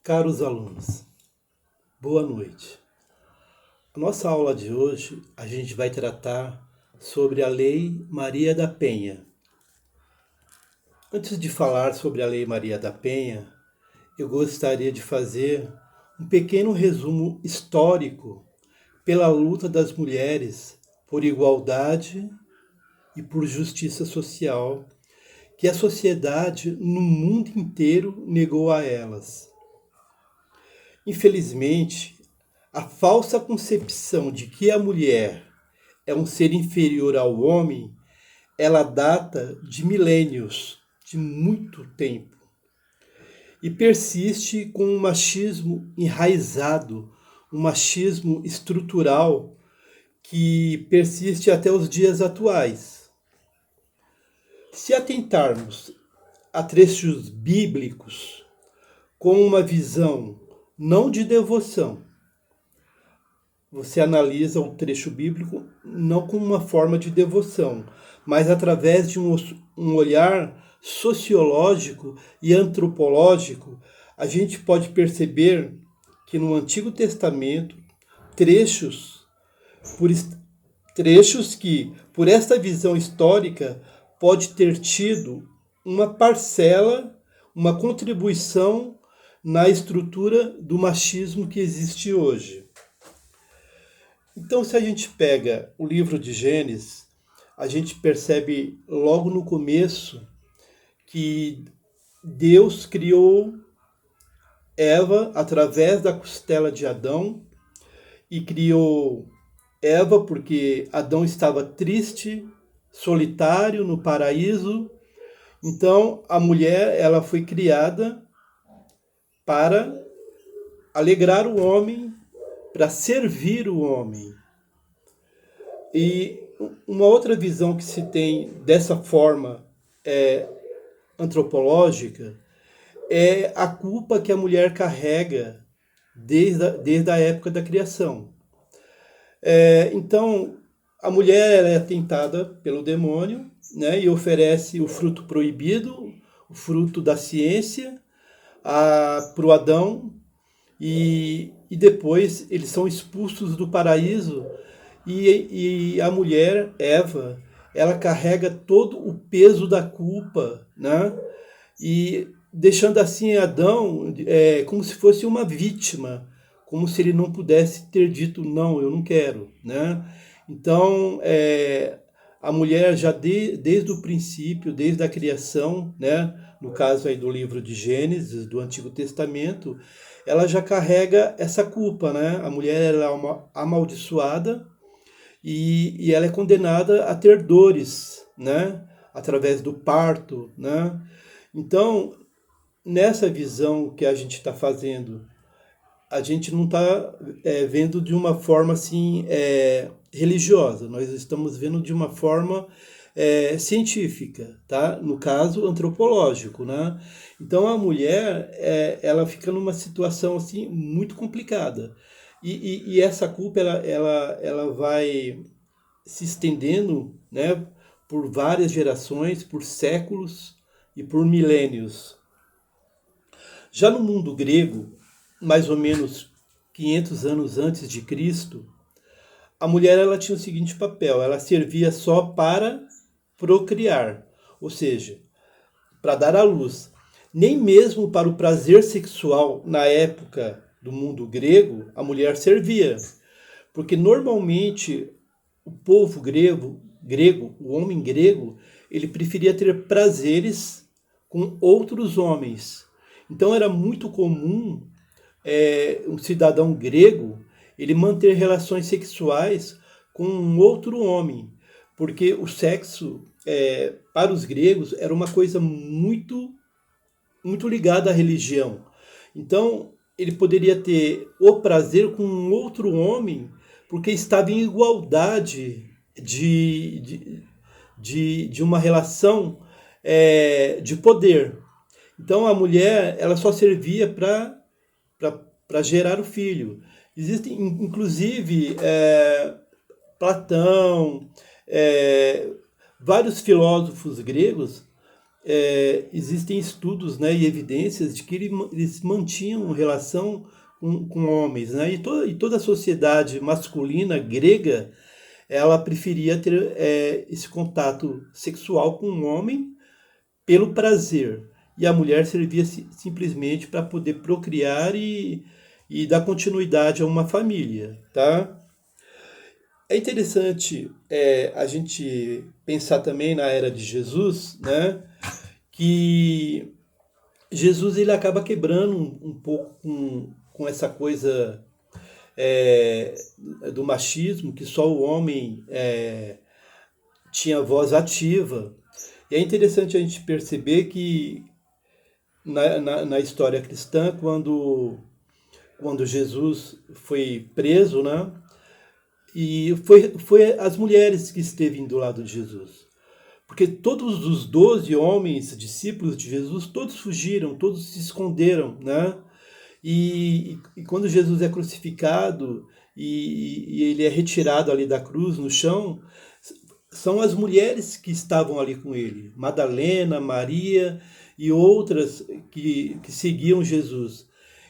Caros alunos, boa noite. A nossa aula de hoje a gente vai tratar sobre a Lei Maria da Penha. Antes de falar sobre a Lei Maria da Penha, eu gostaria de fazer um pequeno resumo histórico pela luta das mulheres por igualdade e por justiça social que a sociedade no mundo inteiro negou a elas. Infelizmente, a falsa concepção de que a mulher é um ser inferior ao homem, ela data de milênios, de muito tempo, e persiste com um machismo enraizado, um machismo estrutural que persiste até os dias atuais. Se atentarmos a trechos bíblicos com uma visão não de devoção, você analisa o trecho bíblico não como uma forma de devoção, mas através de um olhar sociológico e antropológico, a gente pode perceber que no Antigo Testamento, trechos, por, trechos que, por esta visão histórica, pode ter tido uma parcela, uma contribuição na estrutura do machismo que existe hoje. Então, se a gente pega o livro de Gênesis, a gente percebe logo no começo que Deus criou Eva através da costela de Adão e criou Eva porque Adão estava triste, solitário no paraíso. Então, a mulher ela foi criada para alegrar o homem, para servir o homem. E uma outra visão que se tem dessa forma antropológica é a culpa que a mulher carrega desde a época da criação. Então, a mulher ela é tentada pelo demônio, né, e oferece o fruto proibido, o fruto da ciência, para o Adão, e depois eles são expulsos do paraíso e a mulher, Eva, ela carrega todo o peso da culpa, né? E deixando assim Adão como se fosse uma vítima, como se ele não pudesse ter dito não, eu não quero, né? Então, a mulher já desde o princípio, desde a criação, né? No caso aí do livro de Gênesis, do Antigo Testamento, ela já carrega essa culpa, né? A mulher ela é uma amaldiçoada e ela é condenada a ter dores, né? Através do parto, né? Então, nessa visão que a gente está fazendo, a gente não está vendo de uma forma assim religiosa, nós estamos vendo de uma forma científica, tá? No caso antropológico, né? Então a mulher ela fica numa situação assim muito complicada e essa culpa ela vai se estendendo, né? Por várias gerações, por séculos e por milênios. Já no mundo grego, mais ou menos 500 anos antes de Cristo, a mulher ela tinha o seguinte papel: ela servia só para procriar, ou seja, para dar à luz. Nem mesmo para o prazer sexual na época do mundo grego a mulher servia, porque normalmente o povo grego, o homem grego, ele preferia ter prazeres com outros homens. Então era muito comum um cidadão grego ele manter relações sexuais com um outro homem, porque o sexo para os gregos era uma coisa muito muito ligada à religião. Então ele poderia ter o prazer com um outro homem porque estava em igualdade de uma relação de poder. Então a mulher ela só servia para gerar o filho. Existem, inclusive, Platão, vários filósofos gregos, existem estudos, né, e evidências de que eles mantinham relação com homens, né? E toda a sociedade masculina grega, ela preferia ter esse contato sexual com um homem pelo prazer. E a mulher servia simplesmente para poder procriar e dar continuidade a uma família, tá? É interessante a gente pensar também na era de Jesus, né? Que Jesus ele acaba quebrando um pouco com essa coisa é, do machismo, que só o homem tinha voz ativa. E é interessante a gente perceber que na história cristã, quando Jesus foi preso, né? E foi as mulheres que esteve do lado de Jesus. Porque todos os 12 homens, discípulos de Jesus, todos fugiram, todos se esconderam, né? E quando Jesus é crucificado e ele é retirado ali da cruz, no chão, são as mulheres que estavam ali com ele. Madalena, Maria e outras que seguiam Jesus.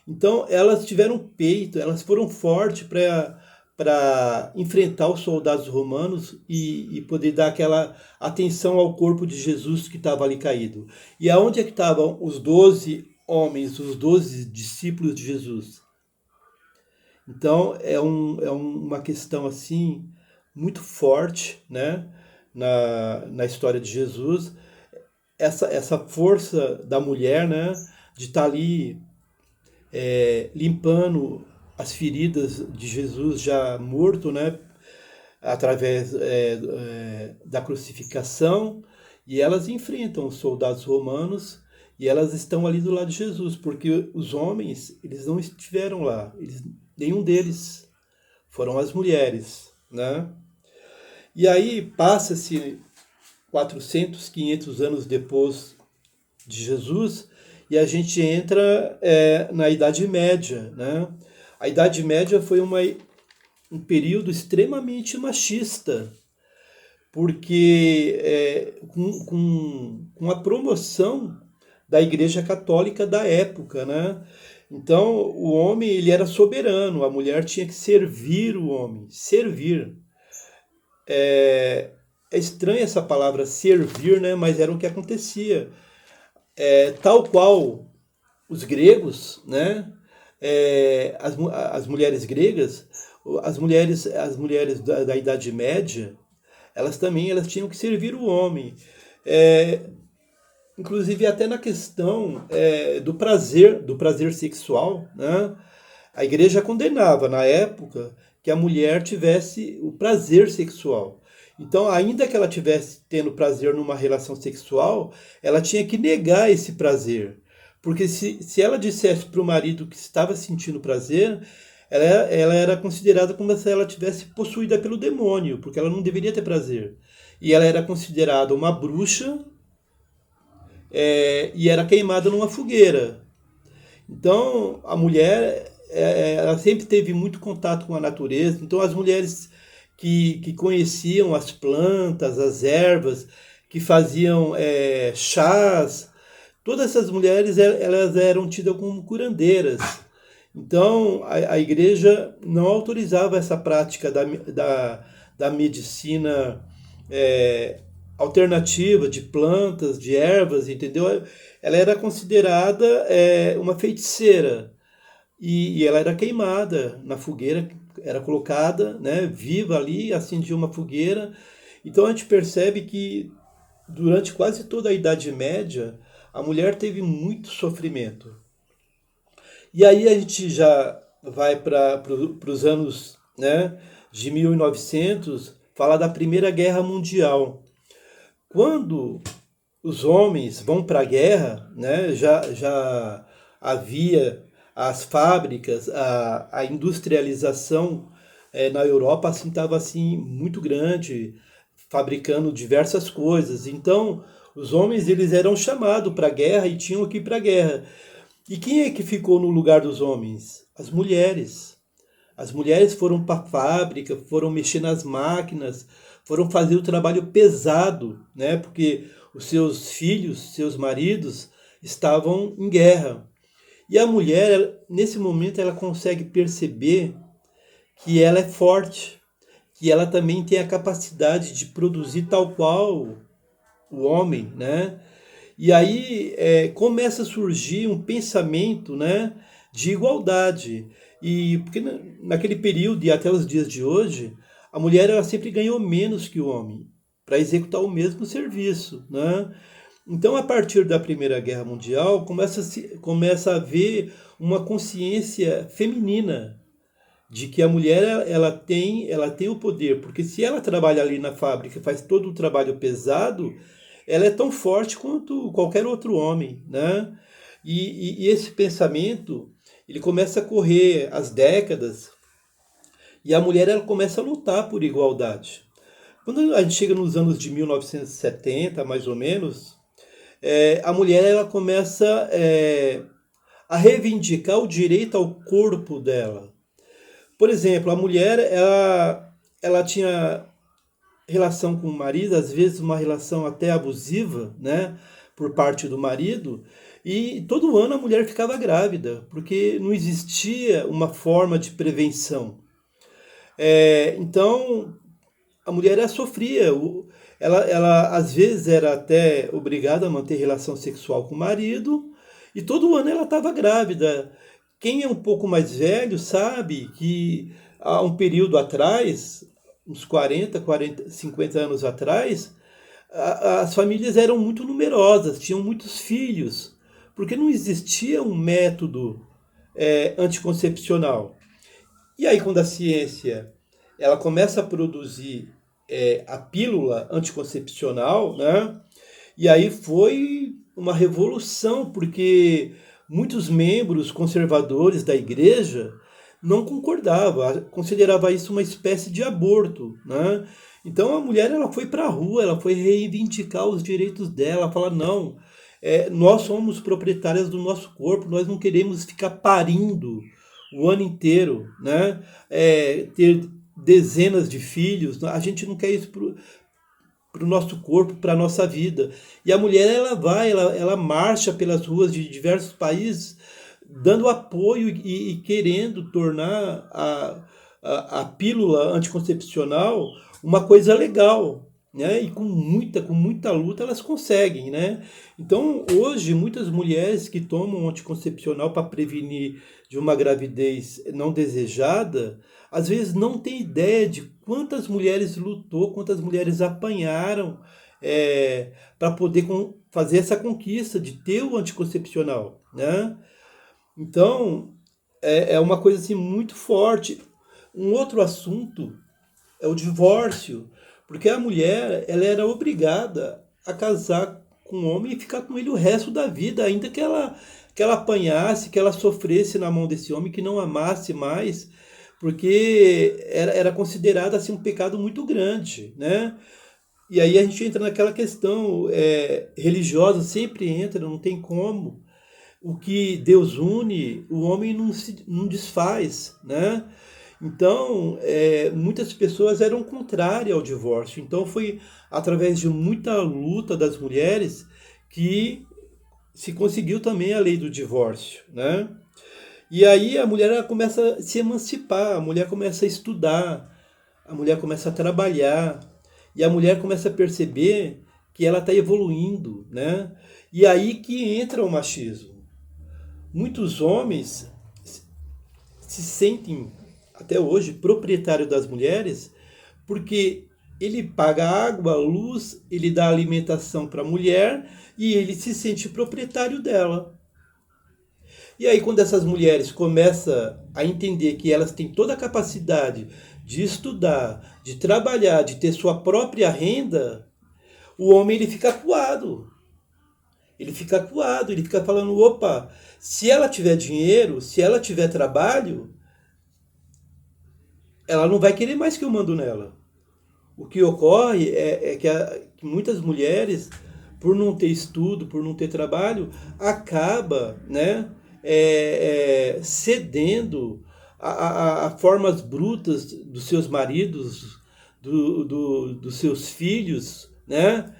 Então, elas tiveram peito, elas foram fortes para enfrentar os soldados romanos e poder dar aquela atenção ao corpo de Jesus que estava ali caído. E aonde é que estavam os 12 homens, os 12 discípulos de Jesus? Então é uma questão assim muito forte, né, na história de Jesus, essa força da mulher, né, de estar ali limpando as feridas de Jesus já morto, né, através da crucificação, e elas enfrentam os soldados romanos e elas estão ali do lado de Jesus, porque os homens, eles não estiveram lá, nenhum deles, foram as mulheres, né? E aí passa-se 400, 500 anos depois de Jesus e a gente entra na Idade Média, né? A Idade Média foi um período extremamente machista, porque com a promoção da Igreja Católica da época, né? Então o homem ele era soberano, a mulher tinha que servir o homem, servir. É estranha essa palavra servir, né? Mas era o que acontecia. Tal qual os gregos, né? As mulheres gregas, as mulheres da Idade Média, elas tinham que servir o homem. Inclusive até na questão do prazer sexual, né? A igreja condenava na época que a mulher tivesse o prazer sexual. Então, ainda que ela tivesse tendo prazer numa relação sexual, ela tinha que negar esse prazer. Porque se ela dissesse para o marido que estava sentindo prazer, ela era considerada como se ela tivesse possuída pelo demônio, porque ela não deveria ter prazer. E ela era considerada uma bruxa e era queimada numa fogueira. Então, a mulher, ela sempre teve muito contato com a natureza. Então, as mulheres que conheciam as plantas, as ervas, que faziam chás, todas essas mulheres elas eram tidas como curandeiras. Então, a igreja não autorizava essa prática da medicina alternativa, de plantas, de ervas, entendeu? Ela era considerada uma feiticeira e ela era queimada na fogueira, era colocada, né, viva ali, acendia uma fogueira. Então a gente percebe que durante quase toda a Idade Média a mulher teve muito sofrimento. E aí a gente já vai para os anos, né, de 1900, falar da Primeira Guerra Mundial. Quando os homens vão para a guerra, né, já havia as fábricas, a industrialização na Europa assim estava assim muito grande, fabricando diversas coisas. Então, os homens eles eram chamados para a guerra e tinham que ir para a guerra. E quem é que ficou no lugar dos homens? As mulheres. As mulheres foram para a fábrica, foram mexer nas máquinas, foram fazer o trabalho pesado, né? Porque os seus filhos, seus maridos estavam em guerra. E a mulher, nesse momento, ela consegue perceber que ela é forte, que ela também tem a capacidade de produzir tal qual o homem, né? E aí começa a surgir um pensamento, né, de igualdade. E porque naquele período e até os dias de hoje, a mulher ela sempre ganhou menos que o homem para executar o mesmo serviço, né? Então, a partir da Primeira Guerra Mundial, começa a haver uma consciência feminina de que a mulher ela tem o poder, porque se ela trabalha ali na fábrica, faz todo o trabalho pesado, ela é tão forte quanto qualquer outro homem, né? E esse pensamento ele começa a correr as décadas e a mulher ela começa a lutar por igualdade. Quando a gente chega nos anos de 1970, mais ou menos, a mulher ela começa a reivindicar o direito ao corpo dela. Por exemplo, a mulher ela tinha relação com o marido, às vezes uma relação até abusiva, né, por parte do marido, e todo ano a mulher ficava grávida, porque não existia uma forma de prevenção. Então, a mulher ela sofria, ela às vezes era até obrigada a manter relação sexual com o marido, e todo ano ela estava grávida. Quem é um pouco mais velho sabe que há um período atrás, uns 50 anos atrás, as famílias eram muito numerosas, tinham muitos filhos, porque não existia um método anticoncepcional. E aí, quando a ciência ela começa a produzir a pílula anticoncepcional, né? E aí foi uma revolução, porque muitos membros conservadores da igreja não concordavam, considerava isso uma espécie de aborto, né? Então a mulher ela foi para a rua, ela foi reivindicar os direitos dela, falar não, nós somos proprietárias do nosso corpo, nós não queremos ficar parindo o ano inteiro, né? Ter dezenas de filhos, a gente não quer isso para o nosso corpo, para a nossa vida. E a mulher ela marcha pelas ruas de diversos países, dando apoio e querendo tornar a pílula anticoncepcional uma coisa legal. Né? E com muita luta elas conseguem. Né? Então, hoje, muitas mulheres que tomam anticoncepcional para prevenir de uma gravidez não desejada, às vezes não têm ideia de quantas mulheres lutou, quantas mulheres apanharam para poder fazer essa conquista de ter o anticoncepcional. Né? Então, é uma coisa assim, muito forte. Um outro assunto é o divórcio, porque a mulher ela era obrigada a casar com um homem e ficar com ele o resto da vida, ainda que ela apanhasse, que ela sofresse na mão desse homem, que não amasse mais, porque era considerado assim, um pecado muito grande. Né? E aí a gente entra naquela questão religiosa, sempre entra, não tem como. O que Deus une, o homem não desfaz, né? Então, muitas pessoas eram contrárias ao divórcio. Então, foi através de muita luta das mulheres que se conseguiu também a lei do divórcio, né? E aí a mulher ela começa a se emancipar, a mulher começa a estudar, a mulher começa a trabalhar, e a mulher começa a perceber que ela está evoluindo, né? E aí que entra o machismo. Muitos homens se sentem, até hoje, proprietário das mulheres, porque ele paga água, luz, ele dá alimentação para a mulher e ele se sente proprietário dela. E aí, quando essas mulheres começam a entender que elas têm toda a capacidade de estudar, de trabalhar, de ter sua própria renda, o homem ele fica acuado. Ele fica acuado, ele fica falando, opa, se ela tiver dinheiro, se ela tiver trabalho, ela não vai querer mais que eu mando nela. O que ocorre é que muitas mulheres, por não ter estudo, por não ter trabalho, acaba, né, cedendo a formas brutas dos seus maridos, dos seus filhos, né,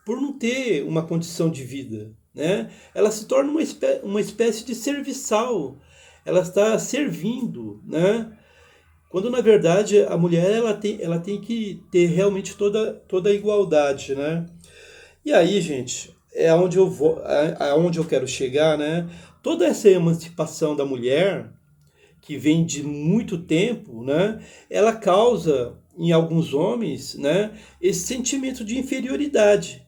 por não ter uma condição de vida, né? Ela se torna uma espécie de serviçal. Ela está servindo, né? Quando na verdade a mulher ela tem que ter realmente toda a igualdade, né? E aí, gente, é aonde eu vou, aonde eu quero chegar, né? Toda essa emancipação da mulher que vem de muito tempo, né? Ela causa em alguns homens, né, esse sentimento de inferioridade.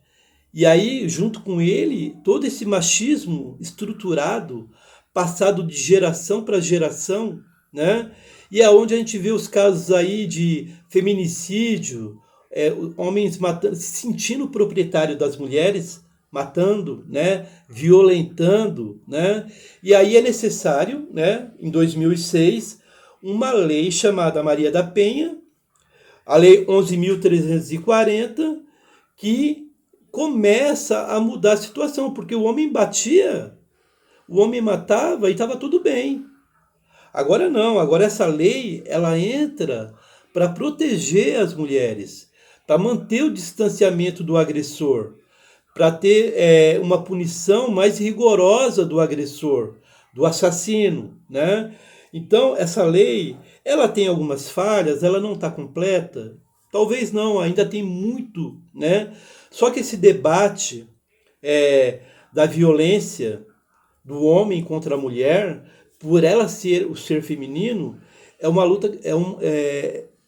E aí, junto com ele, todo esse machismo estruturado, passado de geração para geração, né? E é onde a gente vê os casos aí de feminicídio, homens matando, se sentindo proprietário das mulheres, matando, né? Violentando, né? E aí é necessário, né? Em 2006, uma lei chamada Maria da Penha, a Lei 11.340, que começa a mudar a situação, porque o homem batia, o homem matava e estava tudo bem. Agora não, agora essa lei ela entra para proteger as mulheres, para manter o distanciamento do agressor, para ter uma punição mais rigorosa do agressor, do assassino, né? Então essa lei ela tem algumas falhas, ela não está completa, talvez não, ainda tem muito, né? Só que esse debate da violência do homem contra a mulher, por ela ser o ser feminino, é uma luta,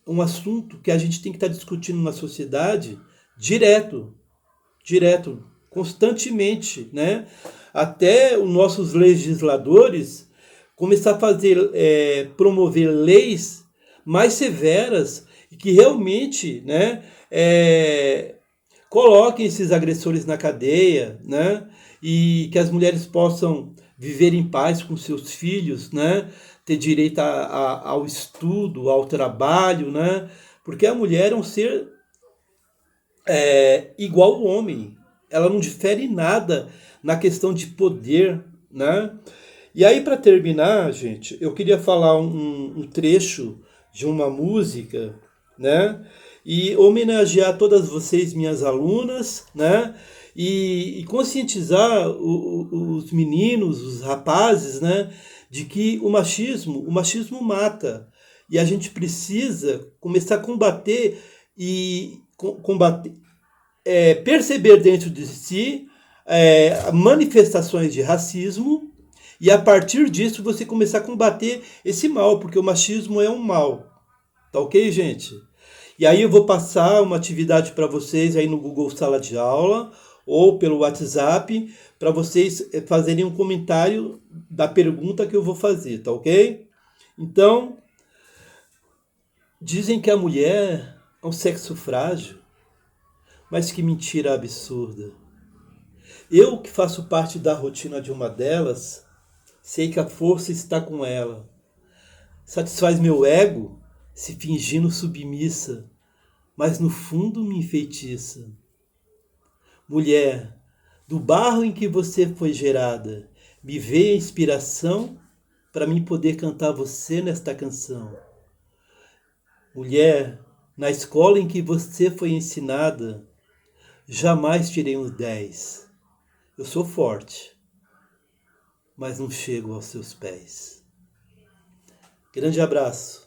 um assunto que a gente tem que estar discutindo na sociedade direto, constantemente, né? Até os nossos legisladores começar a fazer, promover leis mais severas e que realmente, né, coloquem esses agressores na cadeia, né? E que as mulheres possam viver em paz com seus filhos, né? Ter direito ao estudo, ao trabalho, né? Porque a mulher é um ser igual ao homem. Ela não difere nada na questão de poder, né? E aí, para terminar, gente, eu queria falar um trecho de uma música, né? E homenagear todas vocês, minhas alunas, né? E conscientizar os meninos, os rapazes, né? De que o machismo mata. E a gente precisa começar a combater e combater, perceber dentro de si manifestações de racismo e a partir disso você começar a combater esse mal, porque o machismo é um mal. Tá ok, gente? E aí eu vou passar uma atividade para vocês aí no Google Sala de Aula ou pelo WhatsApp para vocês fazerem um comentário da pergunta que eu vou fazer, tá ok? Então, dizem que a mulher é um sexo frágil, mas que mentira absurda. Eu que faço parte da rotina de uma delas, sei que a força está com ela. Satisfaz meu ego se fingindo submissa, mas no fundo me enfeitiça. Mulher, do barro em que você foi gerada, me veio a inspiração para mim poder cantar você nesta canção. Mulher, na escola em que você foi ensinada, jamais tirei uns 10. Eu sou forte, mas não chego aos seus pés. Grande abraço.